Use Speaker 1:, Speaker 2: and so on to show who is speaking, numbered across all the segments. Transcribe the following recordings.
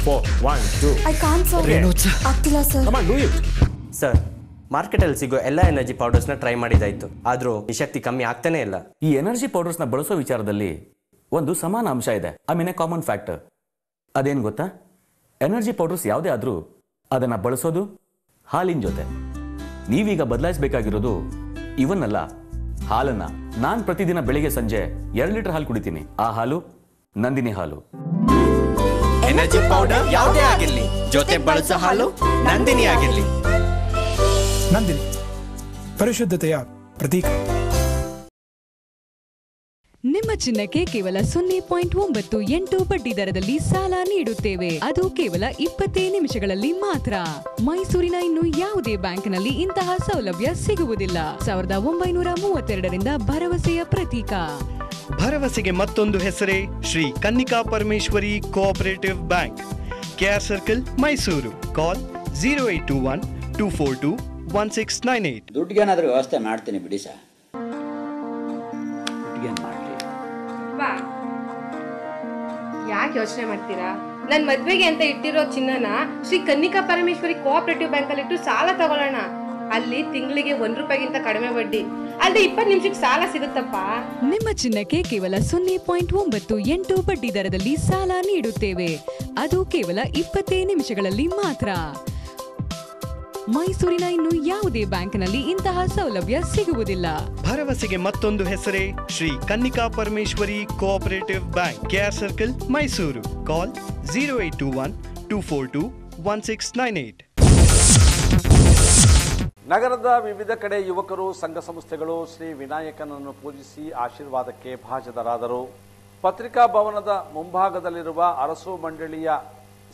Speaker 1: 4 1 2
Speaker 2: I can't sir. ಆಗ್ತಿಲ್ಲ sir.
Speaker 1: Come on, do it.
Speaker 3: Sir ಮಾರ್ಕೆಟಲ್ಲಿ ಸಿಗೋ ಎಲ್ಲ ಎನರ್ಜಿ ಪೌಡರ್ಸ್ನ ಟ್ರೈ ಮಾಡಿದಾಯ್ತು, ಆದರೂ ಈ ಶಕ್ತಿ ಕಮ್ಮಿ ಆಗ್ತಾನೆ ಇಲ್ಲ.
Speaker 4: ಈ ಎನರ್ಜಿ ಪೌಡರ್ಸ್ನ ಬಳಸೋ ವಿಚಾರದಲ್ಲಿ ಒಂದು ಸಮಾನ ಅಂಶ ಇದೆ, I mean A common factor. ಅದೇನು ಗೊತ್ತಾ? ಎನರ್ಜಿ ಪೌಡರ್ಸ್ ಯಾವುದೇ ಆದರೂ ಅದನ್ನು ಬಳಸೋದು ಹಾಲಿನ ಜೊತೆ. ನೀವೀಗ ಬದಲಾಯಿಸಬೇಕಾಗಿರೋದು ಇವನ್ನಲ್ಲ, ಹಾಲನ್ನ. ನಾನು ಪ್ರತಿದಿನ ಬೆಳಿಗ್ಗೆ ಸಂಜೆ 2 ಲೀಟರ್ ಹಾಲು ಕುಡಿತೀನಿ. ಆ ಹಾಲು ನಂದಿನಿ ಹಾಲು.
Speaker 3: ಎನರ್ಜಿ ಪೌಡರ್ ಯಾವುದೇ ಆಗಿರಲಿ, ಜೊತೆ ಬಳಸೋ ಹಾಲು ನಂದಿನಿ ಆಗಿರಲಿ.
Speaker 5: ನಂದಿನಿ, ಪರಿಶುದ್ಧತೆಯ ಪ್ರತೀಕ.
Speaker 6: ನಿಮ್ಮ ಚಿನ್ನಕ್ಕೆ ಕೇವಲ 0.98 ಬಡ್ಡಿ ದರದಲ್ಲಿ ಸಾಲ ನೀಡುತ್ತೇವೆ. ಅದು ಕೇವಲ 20 ನಿಮಿಷಗಳಲ್ಲಿ ಮಾತ್ರ. ಮೈಸೂರಿನ ಇನ್ನು ಯಾವುದೇ ಬ್ಯಾಂಕ್ನಲ್ಲಿ ಇಂತಹ ಸೌಲಭ್ಯ ಸಿಗುವುದಿಲ್ಲ. 1932ರಿಂದ ಭರವಸೆಯ ಪ್ರತೀಕ.
Speaker 7: ಭರವಸೆಗೆ ಮತ್ತೊಂದು ಹೆಸರೇ Shri Kannika Parameshwari cooperative bank, KR circle, Mysuru. Call 0821 242 1698.
Speaker 8: ದುಡ್ಡಿಗೇನಾದ್ರೂ ವ್ಯವಸ್ಥೆ ಮಾಡ್ತೀನಿ ಬಿಡಿ ಸರ್.
Speaker 9: ಯಾಕೆ ಯೋಚನೆ ಮಾಡ್ತೀರಾ? ನನ್ ಮದ್ವೆಗೆ ಅಂತ ಇಟ್ಟಿರೋ ಚಿನ್ನನ ಶ್ರೀ ಕನ್ನಿಕಾ ಪರಮೇಶ್ವರಿ ಕೋಆಪರೇಟಿವ್ ಬ್ಯಾಂಕ್ ಅಲ್ಲಿ ಇಟ್ಟು ಸಾಲ ತಗೊಳ್ಳೋಣ. ಅಲ್ಲಿ ತಿಂಗಳಿಗೆ ₹1ಗಿಂತ ಕಡಿಮೆ ಬಡ್ಡಿ, ಅಲ್ಲದೆ 20 ನಿಮಿಷಕ್ಕೆ ಸಾಲ ಸಿಗುತ್ತಪ್ಪ.
Speaker 6: ನಿಮ್ಮ ಚಿನ್ನಕ್ಕೆ ಕೇವಲ 0.98 ಬಡ್ಡಿ ದರದಲ್ಲಿ ಸಾಲ ನೀಡುತ್ತೇವೆ. ಅದು ಕೇವಲ 20 ನಿಮಿಷಗಳಲ್ಲಿ ಮಾತ್ರ. ಮೈಸೂರಿನ ಇನ್ನು ಯಾವುದೇ ಬ್ಯಾಂಕ್ನಲ್ಲಿ ಇಂತಹ ಸೌಲಭ್ಯ ಸಿಗುವುದಿಲ್ಲ.
Speaker 7: ಭರವಸೆಗೆ ಮತ್ತೊಂದು ಹೆಸರೇ Shri Kannika Parameshwari cooperative bank, KR circle, Mysuru. Call 0821 242 1698.
Speaker 10: ನಗರದ ವಿವಿಧ ಕಡೆ ಯುವಕರು, ಸಂಘ ಸಂಸ್ಥೆಗಳು ಶ್ರೀ ವಿನಾಯಕನನ್ನು ಪೂಜಿಸಿ ಆಶೀರ್ವಾದಕ್ಕೆ ಭಾಜನರಾದರು. ಪತ್ರಿಕಾ ಭವನದ ಮುಂಭಾಗದಲ್ಲಿರುವ ಅರಸು ಮಂಡಳಿಯ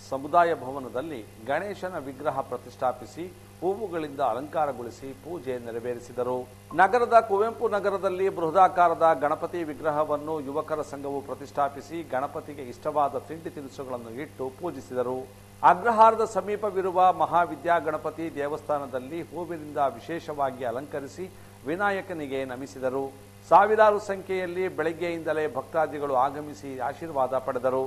Speaker 10: ಸಮುದಾಯ ಭವನದಲ್ಲಿ ಗಣೇಶನ ವಿಗ್ರಹ ಪ್ರತಿಷ್ಠಾಪಿಸಿ ಹೂವುಗಳಿಂದ ಅಲಂಕಾರಗೊಳಿಸಿ ಪೂಜೆ ನೆರವೇರಿಸಿದರು. ನಗರದ ಕುವೆಂಪು ನಗರದಲ್ಲಿ ಬೃಹದಾಕಾರದ ಗಣಪತಿ ವಿಗ್ರಹವನ್ನು ಯುವಕರ ಸಂಘವು ಪ್ರತಿಷ್ಠಾಪಿಸಿ ಗಣಪತಿಗೆ ಇಷ್ಟವಾದ ತಿಂಡಿ ತಿನಿಸುಗಳನ್ನು ಇಟ್ಟು ಪೂಜಿಸಿದರು. ಅಗ್ರಹಾರದ ಸಮೀಪವಿರುವ ಮಹಾವಿದ್ಯಾಗಣಪತಿ ದೇವಸ್ಥಾನದಲ್ಲಿ ಹೂವಿನಿಂದ ವಿಶೇಷವಾಗಿ ಅಲಂಕರಿಸಿ ವಿನಾಯಕನಿಗೆ ನಮಿಸಿದರು. ಸಾವಿರಾರು ಸಂಖ್ಯೆಯಲ್ಲಿ ಬೆಳಗ್ಗೆಯಿಂದಲೇ ಭಕ್ತಾದಿಗಳು ಆಗಮಿಸಿ ಆಶೀರ್ವಾದ ಪಡೆದರು.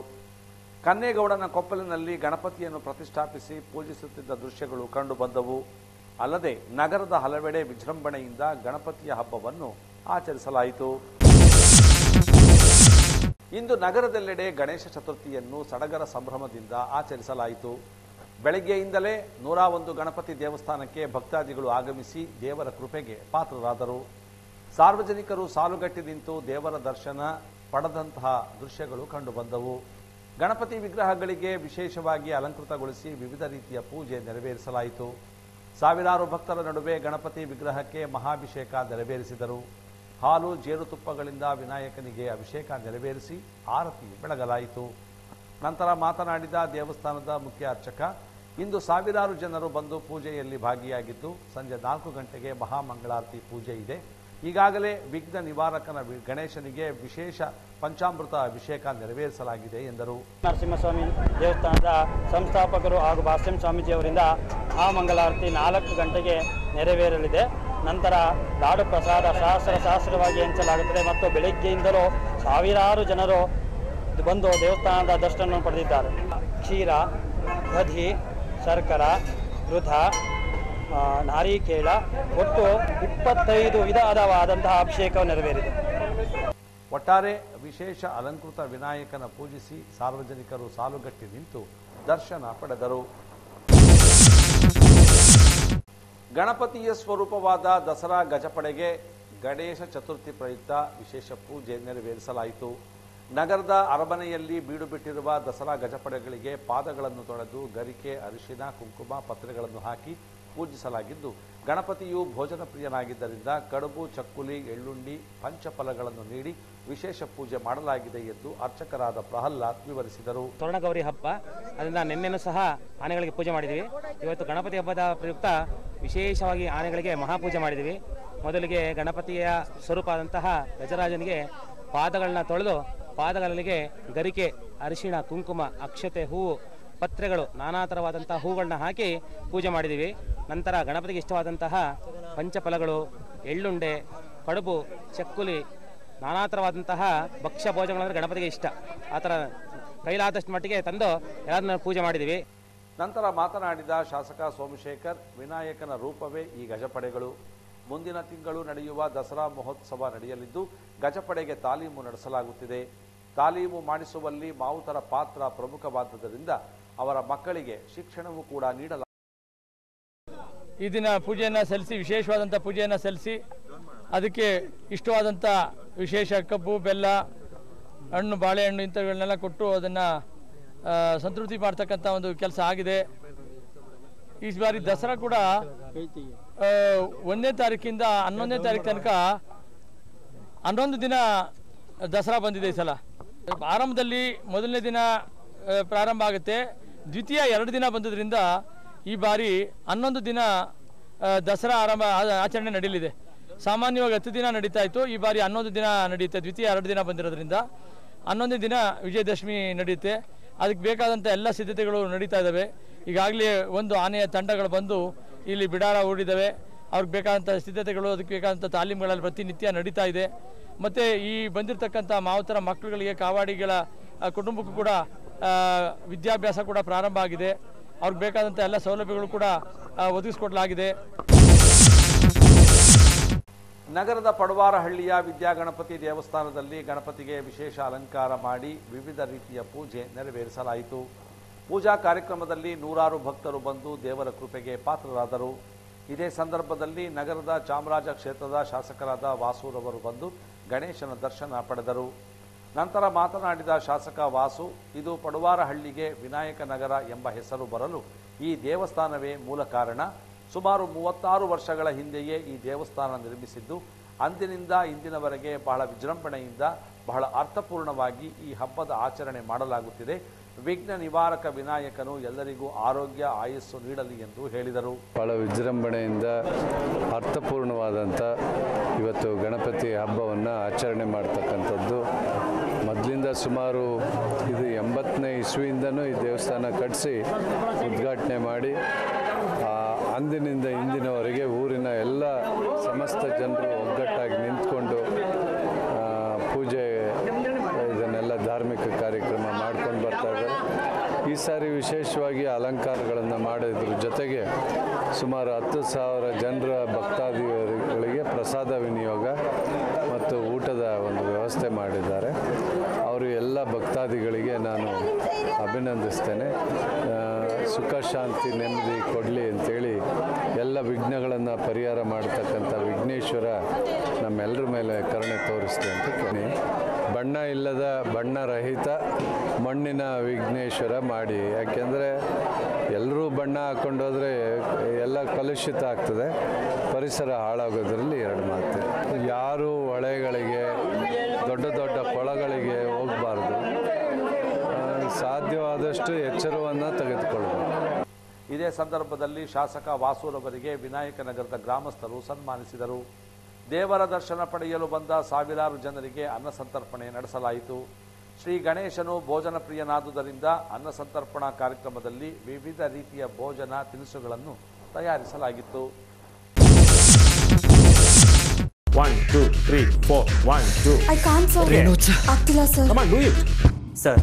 Speaker 10: ಕನ್ನೇಗೌಡನ ಕೊಪ್ಪಲಿನಲ್ಲಿ ಗಣಪತಿಯನ್ನು ಪ್ರತಿಷ್ಠಾಪಿಸಿ ಪೂಜಿಸುತ್ತಿದ್ದ ದೃಶ್ಯಗಳು ಕಂಡುಬಂದವು. ಅಲ್ಲದೆ ನಗರದ ಹಲವೆಡೆ ವಿಜೃಂಭಣೆಯಿಂದ ಗಣಪತಿಯ ಹಬ್ಬವನ್ನು ಆಚರಿಸಲಾಯಿತು. ಇಂದು ನಗರದೆಲ್ಲೆಡೆ ಗಣೇಶ ಚತುರ್ಥಿಯನ್ನು ಸಡಗರ ಸಂಭ್ರಮದಿಂದ ಆಚರಿಸಲಾಯಿತು. ಬೆಳಗ್ಗೆಯಿಂದಲೇ 101 ಗಣಪತಿ ದೇವಸ್ಥಾನಕ್ಕೆ ಭಕ್ತಾದಿಗಳು ಆಗಮಿಸಿ ದೇವರ ಕೃಪೆಗೆ ಪಾತ್ರರಾದರು. ಸಾರ್ವಜನಿಕರು ಸಾಲುಗಟ್ಟಿ ನಿಂತು ದೇವರ ದರ್ಶನ ಪಡೆದಂತಹ ದೃಶ್ಯಗಳು ಕಂಡುಬಂದವು. ಗಣಪತಿ ವಿಗ್ರಹಗಳಿಗೆ ವಿಶೇಷವಾಗಿ ಅಲಂಕೃತಗೊಳಿಸಿ ವಿವಿಧ ರೀತಿಯ ಪೂಜೆ ನೆರವೇರಿಸಲಾಯಿತು. ಸಾವಿರಾರು ಭಕ್ತರ ನಡುವೆ ಗಣಪತಿ ವಿಗ್ರಹಕ್ಕೆ ಮಹಾಭಿಷೇಕ ನೆರವೇರಿಸಿದರು. ಹಾಲು ಜೇನುತುಪ್ಪಗಳಿಂದ ವಿನಾಯಕನಿಗೆ ಅಭಿಷೇಕ ನೆರವೇರಿಸಿ ಆರತಿ ಬೆಳಗಲಾಯಿತು. ನಂತರ ಮಾತನಾಡಿದ ದೇವಸ್ಥಾನದ ಮುಖ್ಯ ಅರ್ಚಕ, ಇಂದು ಸಾವಿರಾರು ಜನರು ಬಂದು ಪೂಜೆಯಲ್ಲಿ ಭಾಗಿಯಾಗಿದ್ದು ಸಂಜೆ 4 ಗಂಟೆಗೆ ಮಹಾಮಂಗಳಾರತಿ ಪೂಜೆ ಇದೆ. ಈಗಾಗಲೇ ವಿಘ್ನ ನಿವಾರಕನ ಗಣೇಶನಿಗೆ ವಿಶೇಷ ಪಂಚಾಮೃತ ಅಭಿಷೇಕ ನೆರವೇರಿಸಲಾಗಿದೆ ಎಂದರು.
Speaker 11: ನರಸಿಂಹಸ್ವಾಮಿ ದೇವಸ್ಥಾನದ ಸಂಸ್ಥಾಪಕರು ಹಾಗೂ ಭಾಸ್ಯಂ ಸ್ವಾಮೀಜಿಯವರಿಂದ ಮಹಾಮಂಗಳಾರತಿ 4 ಗಂಟೆಗೆ ನೆರವೇರಲಿದೆ. ನಂತರ ಲಾಡು ಪ್ರಸಾದ ಸಹಸ್ರವಾಗಿ ಹಂಚಲಾಗುತ್ತದೆ ಮತ್ತು ಬೆಳಗ್ಗೆಯಿಂದಲೂ ಸಾವಿರಾರು ಜನರು ಬಂದು ದೇವಸ್ಥಾನದ ದರ್ಶನವನ್ನು ಪಡೆದಿದ್ದಾರೆ. ಕ್ಷೀರ, ದಧಿ, ಶರ್ಕರ, ಘೃತ, ನಾರಿಕೇಳ ಒಟ್ಟು 25 ವಿಧವಾದಂತಹ ಅಭಿಷೇಕ ನೆರವೇರಿದೆ.
Speaker 10: ಒಟ್ಟಾರೆ ವಿಶೇಷ ಅಲಂಕೃತ ವಿನಾಯಕನ ಪೂಜಿಸಿ ಸಾರ್ವಜನಿಕರು ಸಾಲುಗಟ್ಟಿ ನಿಂತು ದರ್ಶನ ಪಡೆದರು. ಗಣಪತಿಯ ಸ್ವರೂಪವಾದ ದಸರಾ ಗಜಪಡೆಗೆ ಗಣೇಶ ಚತುರ್ಥಿ ಪ್ರಯುಕ್ತ ವಿಶೇಷ ಪೂಜೆ ನೆರವೇರಿಸಲಾಯಿತು. ನಗರದ ಅರಮನೆಯಲ್ಲಿ ಬೀಡು ಬಿಟ್ಟಿರುವ ದಸರಾ ಗಜಪಡೆಗಳಿಗೆ ಪಾದಗಳನ್ನು ತೊಳೆದು ಗರಿಕೆ, ಅರಿಶಿನ, ಕುಂಕುಮ, ಪತ್ರೆಗಳನ್ನು ಹಾಕಿ ಪೂಜಿಸಲಾಗಿದ್ದು, ಗಣಪತಿಯು ಭೋಜನ ಪ್ರಿಯನಾಗಿದ್ದರಿಂದ ಕಡುಬು, ಚಕ್ಕುಲಿ, ಎಳ್ಳುಂಡಿ, ಪಂಚಫಲಗಳನ್ನು ನೀಡಿ ವಿಶೇಷ ಪೂಜೆ ಮಾಡಲಾಗಿದೆ ಎಂದು ಅರ್ಚಕರಾದ ಪ್ರಹ್ಲಾದ್ ವಿವರಿಸಿದರು.
Speaker 11: ತೋರಣಗೌರಿ ಹಬ್ಬ, ಅದರಿಂದ ನಿನ್ನೆನೂ ಸಹ ಆನೆಗಳಿಗೆ ಪೂಜೆ ಮಾಡಿದ್ದೀವಿ. ಇವತ್ತು ಗಣಪತಿ ಹಬ್ಬದ ಪ್ರಯುಕ್ತ ವಿಶೇಷವಾಗಿ ಆನೆಗಳಿಗೆ ಮಹಾಪೂಜೆ ಮಾಡಿದ್ದೀವಿ. ಮೊದಲಿಗೆ ಗಣಪತಿಯ ಸ್ವರೂಪ ಆದಂತಹ ಗಜರಾಜನಿಗೆ ಪಾದಗಳನ್ನ ತೊಳೆದು ಪಾದಗಳಿಗೆ ಗರಿಕೆ, ಅರಿಶಿಣ, ಕುಂಕುಮ, ಅಕ್ಷತೆ, ಹೂವು, ಪತ್ರೆಗಳು, ನಾನಾ ಥರವಾದಂತಹ ಹೂಗಳನ್ನ ಹಾಕಿ ಪೂಜೆ ಮಾಡಿದ್ದೀವಿ. ನಂತರ ಗಣಪತಿಗೆ ಇಷ್ಟವಾದಂತಹ ಪಂಚಫಲಗಳು, ಎಳ್ಳುಂಡೆ, ಕಡುಬು, ಚಕ್ಕುಲಿ, ನಾನಾ ಥರವಾದಂತಹ ಭಕ್ಷ್ಯ ಭೋಜನಗಳಂದರೆ ಗಣಪತಿಗೆ ಇಷ್ಟ. ಆ ಥರ ಕೈಲಾದಷ್ಟು ಮಟ್ಟಿಗೆ ತಂದು ಎಲ್ಲರನ್ನ ಪೂಜೆ ಮಾಡಿದ್ದೀವಿ.
Speaker 10: ನಂತರ ಮಾತನಾಡಿದ ಶಾಸಕ ಸೋಮಶೇಖರ್, ವಿನಾಯಕನ ರೂಪವೇ ಈ ಗಜಪಡೆಗಳು. ಮುಂದಿನ ತಿಂಗಳು ನಡೆಯುವ ದಸರಾ ಮಹೋತ್ಸವ ನಡೆಯಲಿದ್ದು ಗಜಪಡೆಗೆ ತಾಲೀಮು ನಡೆಸಲಾಗುತ್ತಿದೆ. ತಾಲೀಮು ಮಾಡಿಸುವಲ್ಲಿ ಮಾವುತರ ಪಾತ್ರ ಪ್ರಮುಖವಾದ್ದರಿಂದ ಅವರ ಮಕ್ಕಳಿಗೆ ಶಿಕ್ಷಣವೂ ಕೂಡ ನೀಡಲಾಗುತ್ತದೆ.
Speaker 1: ಈ ದಿನ ಪೂಜೆಯನ್ನು ಸಲ್ಲಿಸಿ, ವಿಶೇಷವಾದಂಥ ಪೂಜೆಯನ್ನು ಸಲ್ಲಿಸಿ, ಅದಕ್ಕೆ ಇಷ್ಟವಾದಂಥ ವಿಶೇಷ ಕಬ್ಬು, ಬೆಲ್ಲ, ಹಣ್ಣು, ಬಾಳೆಹಣ್ಣು ಇಂಥವುಗಳನ್ನೆಲ್ಲ ಕೊಟ್ಟು ಅದನ್ನು ಸಂತೃಪ್ತಿ ಮಾಡ್ತಕ್ಕಂಥ ಒಂದು ಕೆಲಸ ಆಗಿದೆ. ಈ ಬಾರಿ ದಸರಾ ಕೂಡ 1ನೇ ತಾರೀಕಿಂದ 11ನೇ ತಾರೀಕು ತನಕ 11 ದಿನ ದಸರಾ ಬಂದಿದೆ. ಈ ಸಲ ಆರಂಭದಲ್ಲಿ 1ನೇ ದಿನ ಪ್ರಾರಂಭ ಆಗುತ್ತೆ, ದ್ವಿತೀಯ 2 ದಿನ ಬಂದಿದ್ದರಿಂದ ಈ ಬಾರಿ 11 ದಿನ ದಸರಾ ಆಚರಣೆ ನಡೆಯಲಿದೆ. ಸಾಮಾನ್ಯವಾಗಿ 10 ದಿನ ನಡೀತಾ ಇತ್ತು, ಈ ಬಾರಿ 11 ದಿನ ನಡೆಯುತ್ತೆ. ದ್ವಿತೀಯ 2 ದಿನ ಬಂದಿರೋದ್ರಿಂದ 11ನೇ ದಿನ ವಿಜಯದಶಮಿ ನಡೆಯುತ್ತೆ. ಅದಕ್ಕೆ ಬೇಕಾದಂಥ ಎಲ್ಲ ಸಿದ್ಧತೆಗಳು ನಡೀತಾ ಇದ್ದಾವೆ. ಈಗಾಗಲೇ ಒಂದು ಆನೆಯ ತಂಡಗಳು ಬಂದು ಇಲ್ಲಿ ಬಿಡಾರ ಹೂಡಿದ್ದಾವೆ. ಅವ್ರಿಗೆ ಬೇಕಾದಂಥ ಸಿದ್ಧತೆಗಳು, ಅದಕ್ಕೆ ಬೇಕಾದಂಥ ತಾಲೀಮುಗಳಲ್ಲಿ ಪ್ರತಿನಿತ್ಯ ನಡೀತಾ ಇದೆ. ಮತ್ತು ಈ ಬಂದಿರತಕ್ಕಂಥ ಮಾವುತರ ಮಕ್ಕಳುಗಳಿಗೆ, ಕಾವಾಡಿಗಳ ಕುಟುಂಬಕ್ಕೂ ಕೂಡ ವಿದ್ಯಾಭ್ಯಾಸ ಕೂಡ ಪ್ರಾರಂಭ ಆಗಿದೆ. ಅವ್ರಿಗೆ ಬೇಕಾದಂಥ ಎಲ್ಲ ಸೌಲಭ್ಯಗಳು ಕೂಡ ಒದಗಿಸಿಕೊಡಲಾಗಿದೆ.
Speaker 10: ನಗರದ ಪಡವಾರಹಳ್ಳಿಯ ವಿದ್ಯಾಗಣಪತಿ ದೇವಸ್ಥಾನದಲ್ಲಿ ಗಣಪತಿಗೆ ವಿಶೇಷ ಅಲಂಕಾರ ಮಾಡಿ ವಿವಿಧ ರೀತಿಯ ಪೂಜೆ ನೆರವೇರಿಸಲಾಯಿತು. ಪೂಜಾ ಕಾರ್ಯಕ್ರಮದಲ್ಲಿ ನೂರಾರು ಭಕ್ತರು ಬಂದು ದೇವರ ಕೃಪೆಗೆ ಪಾತ್ರರಾದರು. ಇದೇ ಸಂದರ್ಭದಲ್ಲಿ ನಗರದ ಚಾಮರಾಜ ಕ್ಷೇತ್ರದ ಶಾಸಕರಾದ ವಾಸುರವರು ಬಂದು ಗಣೇಶನ ದರ್ಶನ ಪಡೆದರು. ನಂತರ ಮಾತನಾಡಿದ ಶಾಸಕ ವಾಸು, ಇದು ಪಡವಾರಹಳ್ಳಿಗೆ ವಿನಾಯಕ ನಗರ ಎಂಬ ಹೆಸರು ಬರಲು ಈ ದೇವಸ್ಥಾನವೇ ಮೂಲ ಕಾರಣ. ಸುಮಾರು 36 ವರ್ಷಗಳ ಹಿಂದೆಯೇ ಈ ದೇವಸ್ಥಾನ ನಿರ್ಮಿಸಿದ್ದು, ಅಂದಿನಿಂದ ಇಂದಿನವರೆಗೆ ಬಹಳ ವಿಜೃಂಭಣೆಯಿಂದ ಬಹಳ ಅರ್ಥಪೂರ್ಣವಾಗಿ ಈ ಹಬ್ಬದ ಆಚರಣೆ ಮಾಡಲಾಗುತ್ತಿದೆ. ವಿಘ್ನ ನಿವಾರಕ ವಿನಾಯಕನು ಎಲ್ಲರಿಗೂ ಆರೋಗ್ಯ ಆಯಸ್ಸು ನೀಡಲಿ ಎಂದು ಹೇಳಿದರು.
Speaker 12: ಬಹಳ ವಿಜೃಂಭಣೆಯಿಂದ ಅರ್ಥಪೂರ್ಣವಾದಂಥ ಇವತ್ತು ಗಣಪತಿ ಹಬ್ಬವನ್ನು ಆಚರಣೆ ಮಾಡ್ತಕ್ಕಂಥದ್ದು. ಮೊದಲಿಂದ ಸುಮಾರು ಇದು 80ನೇ ಇಸ್ವಿಯಿಂದನೂ ಈ ದೇವಸ್ಥಾನ ಕಟ್ಟಿಸಿ ಉದ್ಘಾಟನೆ ಮಾಡಿ ಅಂದಿನಿಂದ ಇಂದಿನವರೆಗೆ ಊರಿನ ಎಲ್ಲ ಸಮಸ್ತ ಜನರು ಒಗ್ಗಟ್ಟಾಗಿ ನಿಂತ್ಕೊಂಡು ಪೂಜೆ ಇದನ್ನೆಲ್ಲ ಧಾರ್ಮಿಕ ಕಾರ್ಯಕ್ರಮ ಮಾಡ್ಕೊಂಡು ಬರ್ತಾ ಇದ್ದಾರೆ. ಈ ಸಾರಿ ವಿಶೇಷವಾಗಿ ಅಲಂಕಾರಗಳನ್ನು ಮಾಡೋದ್ರ ಜೊತೆಗೆ ಸುಮಾರು 10,000 ಜನರ ಭಕ್ತಾದಿಗಳಿಗೆ ಪ್ರಸಾದ ವಿನಿಯೋಗ ಮತ್ತು ಊಟದ ಒಂದು ವ್ಯವಸ್ಥೆ ಮಾಡಿದ್ದಾರೆ. ಅವರು ಎಲ್ಲ ಭಕ್ತಾದಿಗಳಿಗೆ ನಾನು ಅಭಿನಂದಿಸ್ತೇನೆ. ಸುಖ ಶಾಂತಿ ನೆಮ್ಮದಿ ಕೊಡಲಿ ಅಂತೇಳಿ ಎಲ್ಲ ವಿಘ್ನಗಳನ್ನು ಪರಿಹಾರ ಮಾಡತಕ್ಕಂಥ ವಿಘ್ನೇಶ್ವರ ನಮ್ಮೆಲ್ಲರ ಮೇಲೆ ಕರುಣೆ ತೋರಿಸ್ಲಿ ಅಂತ ಕೇಳಿ, ಬಣ್ಣ ಇಲ್ಲದ ಬಣ್ಣರಹಿತ ಮಣ್ಣಿನ ವಿಘ್ನೇಶ್ವರ ಮಾಡಿ. ಯಾಕೆಂದರೆ ಎಲ್ಲರೂ ಬಣ್ಣ ಹಾಕ್ಕೊಂಡೋದ್ರೆ ಎಲ್ಲ ಕಲುಷಿತ ಆಗ್ತದೆ, ಪರಿಸರ ಹಾಳಾಗೋದ್ರಲ್ಲಿ 2 ಮಾತು. ಯಾರು ಹೊಳೆಗಳಿಗೆ, ದೊಡ್ಡ ದೊಡ್ಡ ಕೊಳಗಳಿಗೆ ಹೋಗಬಾರ್ದು. ಸಾಧ್ಯವಾದಷ್ಟು ಎಚ್ಚರವನ್ನು ತೆಗೆದುಕೊಳ್ಳಬೇಕು.
Speaker 10: ಇದೇ ಸಂದರ್ಭದಲ್ಲಿ ಶಾಸಕ ವಾಸೂರವರಿಗೆ ವಿನಾಯಕ ನಗರದ ಗ್ರಾಮಸ್ಥರು ಸನ್ಮಾನಿಸಿದರು. ದೇವರ ದರ್ಶನ ಪಡೆಯಲು ಬಂದ ಸಾವಿರಾರು ಜನರಿಗೆ ಅನ್ನ ಸಂತರ್ಪಣೆ ನಡೆಸಲಾಯಿತು. ಶ್ರೀ ಗಣೇಶನು ಭೋಜನ ಪ್ರಿಯನಾದುದರಿಂದ ಅನ್ನ ಸಂತರ್ಪಣಾ ಕಾರ್ಯಕ್ರಮದಲ್ಲಿ ವಿವಿಧ ರೀತಿಯ ಭೋಜನ ತಿನಿಸುಗಳನ್ನು ತಯಾರಿಸಲಾಗಿತ್ತು.
Speaker 3: 1 2 3 4 1 2
Speaker 2: I can't sir. ಆಗ್ತಿಲ್ಲ sir.
Speaker 3: Come on, do it. Sir,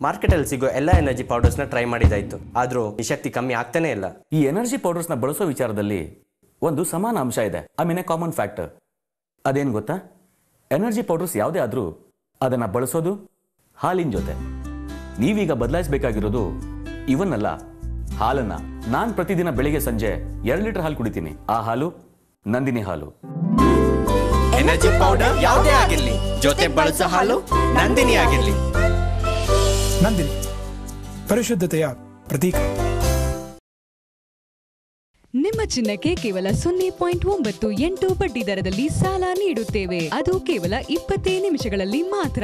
Speaker 3: ಮಾರ್ಕೆಟಲ್ಲಿ ಸಿಗೋ ಎಲ್ಲ ಎನರ್ಜಿ ಪೌಡರ್ಸ್ನ ಟ್ರೈ ಮಾಡಿದಾಯ್ತು, ಆದರೂ ಈ ಶಕ್ತಿ ಕಮ್ಮಿ ಆಗ್ತಾನೆ ಇಲ್ಲ.
Speaker 4: ಈ ಎನರ್ಜಿ ಪೌಡರ್ಸ್ನ ಬಳಸೋ ವಿಚಾರದಲ್ಲಿ ಒಂದು ಸಮಾನ ಅಂಶ ಇದೆ, ಕಾಮನ್ ಫ್ಯಾಕ್ಟರ್. ಅದೇನು ಗೊತ್ತಾ? ಎನರ್ಜಿ ಪೌಡರ್ಸ್ ಯಾವುದೇ ಆದರೂ ಅದನ್ನು ಬಳಸೋದು ಹಾಲಿನ ಜೊತೆ. ನೀವೀಗ ಬದಲಾಯಿಸಬೇಕಾಗಿರೋದು ಇವನ್ನಲ್ಲ, ಹಾಲನ್ನ. ನಾನು ಪ್ರತಿದಿನ ಬೆಳಿಗ್ಗೆ ಸಂಜೆ 2 ಲೀಟರ್ ಹಾಲು ಕುಡಿತೀನಿ. ಆ ಹಾಲು ನಂದಿನಿ ಹಾಲು.
Speaker 3: ಎನರ್ಜಿ ಪೌಡರ್ ಯಾವುದೇ ಆಗಿರಲಿ, ಜೊತೆ ಬಳಸೋ ಹಾಲು ನಂದಿನಿ ಆಗಿರಲಿ.
Speaker 5: ನಂದಿನಿ, ಪರಿಶುದ್ಧತೆಯ ಪ್ರತೀಕ.
Speaker 6: ನಿಮ್ಮ ಚಿನ್ನಕ್ಕೆ ಕೇವಲ 0.98 ಬಡ್ಡಿ ದರದಲ್ಲಿ ಸಾಲ ನೀಡುತ್ತೇವೆ. ಅದು ಕೇವಲ 20 ನಿಮಿಷಗಳಲ್ಲಿ ಮಾತ್ರ.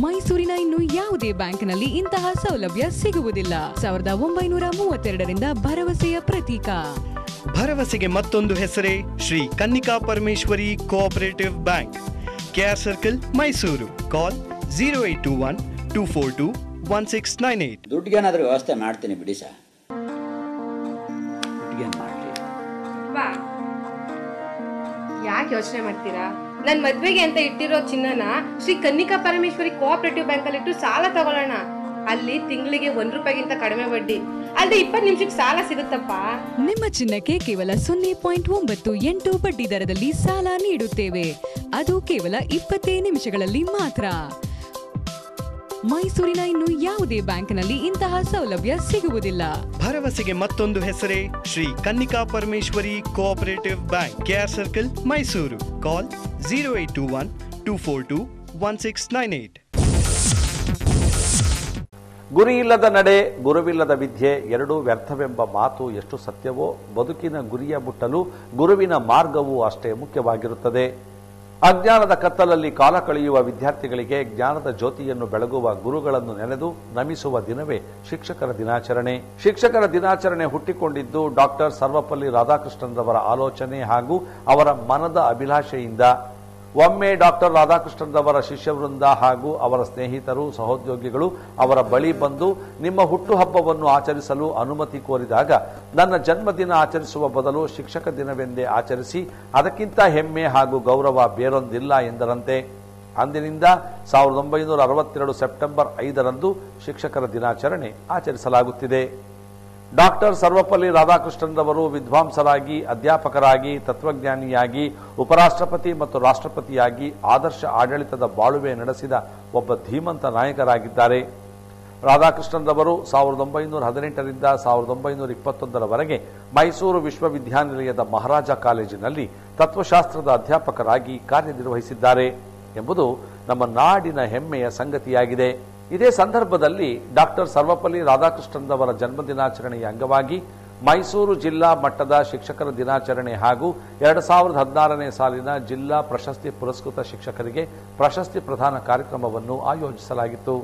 Speaker 6: ಮೈಸೂರಿನ ಇನ್ನು ಯಾವುದೇ ಬ್ಯಾಂಕ್ನಲ್ಲಿ ಇಂತಹ ಸೌಲಭ್ಯ ಸಿಗುವುದಿಲ್ಲ. 1932ರಿಂದ ಭರವಸೆಯ ಪ್ರತೀಕ.
Speaker 7: ಭರವಸೆಗೆ ಮತ್ತೊಂದು ಹೆಸರೇ Shri Kannika Parameshwari cooperative bank, KR circle, Mysuru. Call 0821 242 1698.
Speaker 8: ದುಡ್ಡಿಗೇನಾದರೂ ವ್ಯವಸ್ಥೆ ಮಾಡ್ತೀನಿ ಬಿಡಿ ಸರ್. ದುಡ್ಡಿಗೇನು ಮಾಡಲಿ?
Speaker 9: ಯಾಕೆ ಯೋಚನೆ ಮಾಡ್ತೀರಾ? ನನ್ ಮದ್ವೆಗೆ ಅಂತ ಇಟ್ಟಿರೋ ಚಿನ್ನನ ಶ್ರೀ ಕನ್ನಿಕಾ ಪರಮೇಶ್ವರಿ ಕೋಆಪರೇಟಿವ್ ಬ್ಯಾಂಕ್ ಅಲ್ಲಿ ಇಟ್ಟು ಸಾಲ ತಗೊಳ್ಳೋಣ. ಅಲ್ಲಿ ತಿಂಗಳಿಗೆ ₹1 ಕಡಿಮೆ ಬಡ್ಡಿ, ಅಲ್ಲದೆ 20 ನಿಮಿಷಕ್ಕೆ ಸಾಲ ಸಿಗುತ್ತಪ್ಪ.
Speaker 6: ನಿಮ್ಮ ಚಿನ್ನಕ್ಕೆ ಕೇವಲ 0.98 ಬಡ್ಡಿ ದರದಲ್ಲಿ ಸಾಲ ನೀಡುತ್ತೇವೆ. ಅದು ಕೇವಲ 20 ನಿಮಿಷಗಳಲ್ಲಿ ಮಾತ್ರ. ಮೈಸೂರಿನ ಇನ್ನು ಯಾವುದೇ ಬ್ಯಾಂಕ್ನಲ್ಲಿ ಇಂತಹ ಸೌಲಭ್ಯ ಸಿಗುವುದಿಲ್ಲ.
Speaker 7: ಭರವಸೆಗೆ ಮತ್ತೊಂದು ಹೆಸರೇ Shri Kannika Parameshwari cooperative bank, KR circle, Mysuru. Call 0821-242-1698.
Speaker 10: ಗುರಿಯಿಲ್ಲದ ನಡೆ, ಗುರುವಿಲ್ಲದ ವಿದ್ಯೆ ಎರಡೂ ವ್ಯರ್ಥವೆಂಬ ಮಾತು ಎಷ್ಟು ಸತ್ಯವೋ, ಬದುಕಿನ ಗುರಿಯ ಮುಟ್ಟಲು ಗುರುವಿನ ಮಾರ್ಗವೂ ಅಷ್ಟೇ ಮುಖ್ಯವಾಗಿರುತ್ತದೆ. ಅಜ್ಞಾನದ ಕತ್ತಲಲ್ಲಿ ಕಾಲ ಕಳೆಯುವ ವಿದ್ಯಾರ್ಥಿಗಳಿಗೆ ಜ್ಞಾನದ ಜ್ಯೋತಿಯನ್ನು ಬೆಳಗುವ ಗುರುಗಳನ್ನು ನೆನೆದು ನಮಿಸುವ ದಿನವೇ ಶಿಕ್ಷಕರ ದಿನಾಚರಣೆ. ಶಿಕ್ಷಕರ ದಿನಾಚರಣೆ ಹುಟ್ಟಿಕೊಂಡಿದ್ದು ಡಾಕ್ಟರ್ ಸರ್ವಪಲ್ಲಿ ರಾಧಾಕೃಷ್ಣನ್ರವರ ಆಲೋಚನೆ ಹಾಗೂ ಅವರ ಮನದ ಅಭಿಲಾಷೆಯಿಂದ. ಒಮ್ಮೆ ಡಾಕ್ಟರ್ ರಾಧಾಕೃಷ್ಣನ್ರವರ ಶಿಷ್ಯವೃಂದ ಹಾಗೂ ಅವರ ಸ್ನೇಹಿತರು, ಸಹೋದ್ಯೋಗಿಗಳು ಅವರ ಬಳಿ ಬಂದು ನಿಮ್ಮ ಹುಟ್ಟುಹಬ್ಬವನ್ನು ಆಚರಿಸಲು ಅನುಮತಿ ಕೋರಿದಾಗ, ನನ್ನ ಜನ್ಮದಿನ ಆಚರಿಸುವ ಬದಲು ಶಿಕ್ಷಕ ದಿನವೆಂದೇ ಆಚರಿಸಿ, ಅದಕ್ಕಿಂತ ಹೆಮ್ಮೆ ಹಾಗೂ ಗೌರವ ಬೇರೊಂದಿಲ್ಲ ಎಂದರಂತೆ. ಅಂದಿನಿಂದ 1962 ಸೆಪ್ಟೆಂಬರ್ 5ರಂದು ಶಿಕ್ಷಕರ ದಿನಾಚರಣೆ ಆಚರಿಸಲಾಗುತ್ತಿದೆ. ಡಾಕ್ಟರ್ ಸರ್ವಪಲ್ಲಿ ರಾಧಾಕೃಷ್ಣನ್ರವರು ವಿದ್ವಾಂಸರಾಗಿ, ಅಧ್ಯಾಪಕರಾಗಿ, ತತ್ವಜ್ಞಾನಿಯಾಗಿ, ಉಪರಾಷ್ಟ್ರಪತಿ ಮತ್ತು ರಾಷ್ಟ್ರಪತಿಯಾಗಿ ಆದರ್ಶ ಆಡಳಿತದ ಬಾಳುವೆ ನಡೆಸಿದ ಒಬ್ಬ ಧೀಮಂತ ನಾಯಕರಾಗಿದ್ದಾರೆ. ರಾಧಾಕೃಷ್ಣನ್ರವರು 1918ರಿಂದ 1921ರವರೆಗೆ ಮೈಸೂರು ವಿಶ್ವವಿದ್ಯಾನಿಲಯದ ಮಹಾರಾಜ ಕಾಲೇಜಿನಲ್ಲಿ ತತ್ವಶಾಸ್ತ್ರದ ಅಧ್ಯಾಪಕರಾಗಿ ಕಾರ್ಯನಿರ್ವಹಿಸಿದ್ದಾರೆ ಎಂಬುದು ನಮ್ಮ ನಾಡಿನ ಹೆಮ್ಮೆಯ ಸಂಗತಿಯಾಗಿದೆ. ಇದೇ ಸಂದರ್ಭದಲ್ಲಿ ಡಾಕ್ಟರ್ ಸರ್ವಪಲ್ಲಿ ರಾಧಾಕೃಷ್ಣನ್ರವರ ಜನ್ಮದಿನಾಚರಣೆಯ ಅಂಗವಾಗಿ ಮೈಸೂರು ಜಿಲ್ಲಾ ಮಟ್ಟದ ಶಿಕ್ಷಕರ ದಿನಾಚರಣೆ ಹಾಗೂ 2016ನೇ ಸಾಲಿನ ಜಿಲ್ಲಾ ಪ್ರಶಸ್ತಿ ಪುರಸ್ಕೃತ ಶಿಕ್ಷಕರಿಗೆ ಪ್ರಶಸ್ತಿ ಪ್ರದಾನ ಕಾರ್ಯಕ್ರಮವನ್ನು ಆಯೋಜಿಸಲಾಗಿತ್ತು.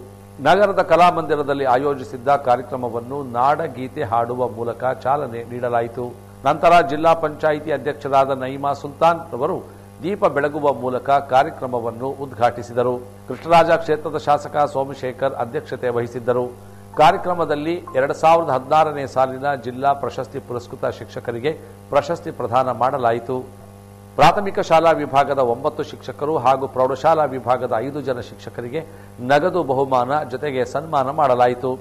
Speaker 10: ನಗರದ ಕಲಾಮಂದಿರದಲ್ಲಿ ಆಯೋಜಿಸಿದ್ದ ಕಾರ್ಯಕ್ರಮವನ್ನು ನಾಡಗೀತೆ ಹಾಡುವ ಮೂಲಕ ಚಾಲನೆ ನೀಡಲಾಯಿತು. ನಂತರ ಜಿಲ್ಲಾ ಪಂಚಾಯಿತಿ ಅಧ್ಯಕ್ಷರಾದ ನೈಮಾ ಸುಲ್ತಾನ್ ರವರು ದೀಪ ಬೆಳಗುವ ಮೂಲಕ ಕಾರ್ಯಕ್ರಮವನ್ನು ಉದ್ಘಾಟಿಸಿದರು. ಕೃಷ್ಣರಾಜ ಕ್ಷೇತ್ರದ ಶಾಸಕ ಸೋಮಶೇಖರ್ ಅಧ್ಯಕ್ಷತೆ ವಹಿಸಿದ್ದರು. ಕಾರ್ಯಕ್ರಮದಲ್ಲಿ 2016ನೇ ಸಾಲಿನ ಜಿಲ್ಲಾ ಪ್ರಶಸ್ತಿ ಪುರಸ್ಕೃತ ಶಿಕ್ಷಕರಿಗೆ ಪ್ರಶಸ್ತಿ ಪ್ರದಾನ ಮಾಡಲಾಯಿತು. ಪ್ರಾಥಮಿಕ ಶಾಲಾ ವಿಭಾಗದ 9 ಶಿಕ್ಷಕರು ಹಾಗೂ ಪ್ರೌಢಶಾಲಾ ವಿಭಾಗದ 5 ಜನ ಶಿಕ್ಷಕರಿಗೆ ನಗದು ಬಹುಮಾನ ಜೊತೆಗೆ ಸನ್ಮಾನ ಮಾಡಲಾಯಿತು.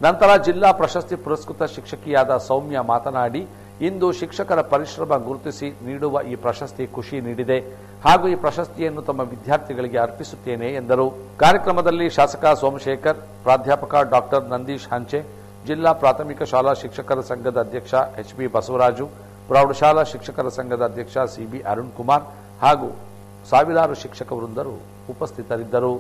Speaker 10: ನಂತರ ಜಿಲ್ಲಾ ಪ್ರಶಸ್ತಿ ಪುರಸ್ಕೃತ ಶಿಕ್ಷಕಿಯಾದ ಸೌಮ್ಯ ಮಾತನಾಡಿ, ಇಂದು ಶಿಕ್ಷಕರ ಪರಿಶ್ರಮ ಗುರುತಿಸಿ ನೀಡುವ ಈ ಪ್ರಶಸ್ತಿ ಖುಷಿ ನೀಡಿದೆ ಹಾಗೂ ಈ ಪ್ರಶಸ್ತಿಯನ್ನು ತಮ್ಮ ವಿದ್ಯಾರ್ಥಿಗಳಿಗೆ ಅರ್ಪಿಸುತ್ತೇನೆ ಎಂದರು. ಕಾರ್ಯಕ್ರಮದಲ್ಲಿ ಶಾಸಕ ಸೋಮಶೇಖರ್, ಪ್ರಾಧ್ಯಾಪಕ ಡಾಕ್ಟರ್ ನಂದೀಶ್ ಹಂಚೆ, ಜಿಲ್ಲಾ ಪ್ರಾಥಮಿಕ ಶಾಲಾ ಶಿಕ್ಷಕರ ಸಂಘದ ಅಧ್ಯಕ್ಷ HB ಬಸವರಾಜು, ಪ್ರೌಢಶಾಲಾ ಶಿಕ್ಷಕರ ಸಂಘದ ಅಧ್ಯಕ್ಷ CB ಅರುಣ್ ಕುಮಾರ್ ಹಾಗೂ ಸಾವಿರಾರು ಶಿಕ್ಷಕ ವೃಂದರು ಉಪಸ್ಥಿತರಿದ್ದರು.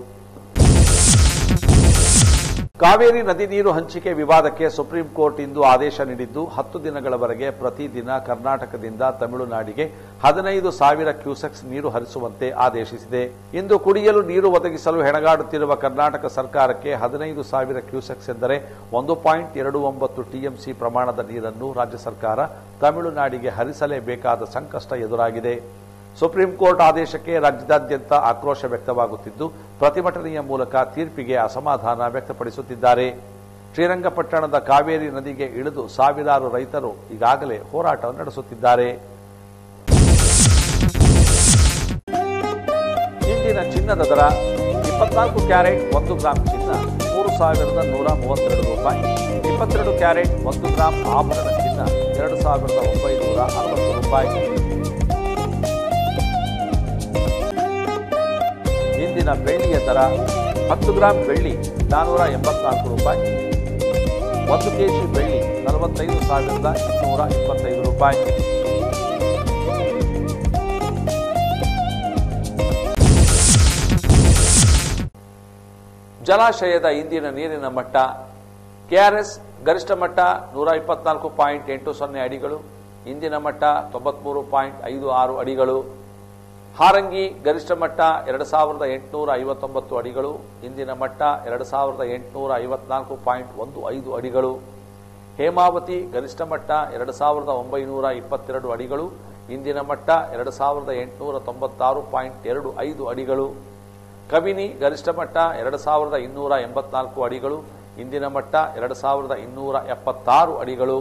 Speaker 10: ಕಾವೇರಿ ನದಿ ನೀರು ಹಂಚಿಕೆ ವಿವಾದಕ್ಕೆ ಸುಪ್ರೀಂ ಕೋರ್ಟ್ ಇಂದು ಆದೇಶ ನೀಡಿದ್ದು 10 ದಿನಗಳವರೆಗೆ ಪ್ರತಿದಿನ ಕರ್ನಾಟಕದಿಂದ ತಮಿಳುನಾಡಿಗೆ 15,000 ಕ್ಯೂಸೆಕ್ಸ್ ನೀರು ಹರಿಸುವಂತೆ ಆದೇಶಿಸಿದೆ. ಇಂದು ಕುಡಿಯಲು ನೀರು ಒದಗಿಸಲು ಹೆಣಗಾಡುತ್ತಿರುವ ಕರ್ನಾಟಕ ಸರ್ಕಾರಕ್ಕೆ 15,000 ಕ್ಯೂಸೆಕ್ಸ್ ಎಂದರೆ 1.29 TMC ಪ್ರಮಾಣದ ನೀರನ್ನು ರಾಜ್ಯ ಸರ್ಕಾರ ತಮಿಳುನಾಡಿಗೆ ಹರಿಸಲೇಬೇಕಾದ ಸಂಕಷ್ಟ ಎದುರಾಗಿದೆ. ಸುಪ್ರೀಂ ಕೋರ್ಟ್ ಆದೇಶಕ್ಕೆ ರಾಜ್ಯದಾದ್ಯಂತ ಆಕ್ರೋಶ ವ್ಯಕ್ತವಾಗುತ್ತಿದ್ದು, ಪ್ರತಿಭಟನೆಯ ಮೂಲಕ ತೀರ್ಪಿಗೆ ಅಸಮಾಧಾನ ವ್ಯಕ್ತಪಡಿಸುತ್ತಿದ್ದಾರೆ. ಶ್ರೀರಂಗಪಟ್ಟಣದ ಕಾವೇರಿ ನದಿಗೆ ಇಳಿದು ಸಾವಿರಾರು ರೈತರು ಈಗಾಗಲೇ ಹೋರಾಟ ನಡೆಸುತ್ತಿದ್ದಾರೆ. ಇಂದಿನ ಚಿನ್ನದ ದರ 24 ಕ್ಯಾರೆಟ್ 1 ಗ್ರಾಂ ಚಿನ್ನ ₹3,132, 22 ಕ್ಯಾರೆಟ್ 1 ಗ್ರಾಂ ಆಭರಣ ಚಿನ್ನ ₹2,960. ಇಂದಿನ ಬೆಳ್ಳಿಯ ದರ 10 ಗ್ರಾಂ ಬೆಳ್ಳಿ ₹484, 1 ಕೆಜಿ ಬೆಳ್ಳಿ ₹45,225. ಜಲಾಶಯದ ಇಂದಿನ ನೀರಿನ ಮಟ್ಟ: ಕೆಆರ್ಎಸ್ ಗರಿಷ್ಠ ಮಟ್ಟ 124.80 ಅಡಿಗಳು, ಇಂದಿನ ಮಟ್ಟ 93.56 ಅಡಿಗಳು. ಹಾರಂಗಿ ಗರಿಷ್ಠ ಮಟ್ಟ 2,859 ಅಡಿಗಳು, ಇಂದಿನ ಮಟ್ಟ 2,854.15 ಅಡಿಗಳು. ಹೇಮಾವತಿ ಗರಿಷ್ಠ ಮಟ್ಟ 2,922 ಅಡಿಗಳು, ಇಂದಿನ ಮಟ್ಟ 2,896.25 ಅಡಿಗಳು. ಕಬಿನಿ ಗರಿಷ್ಠ ಮಟ್ಟ 2,284 ಅಡಿಗಳು, ಇಂದಿನ ಮಟ್ಟ 2,276 ಅಡಿಗಳು.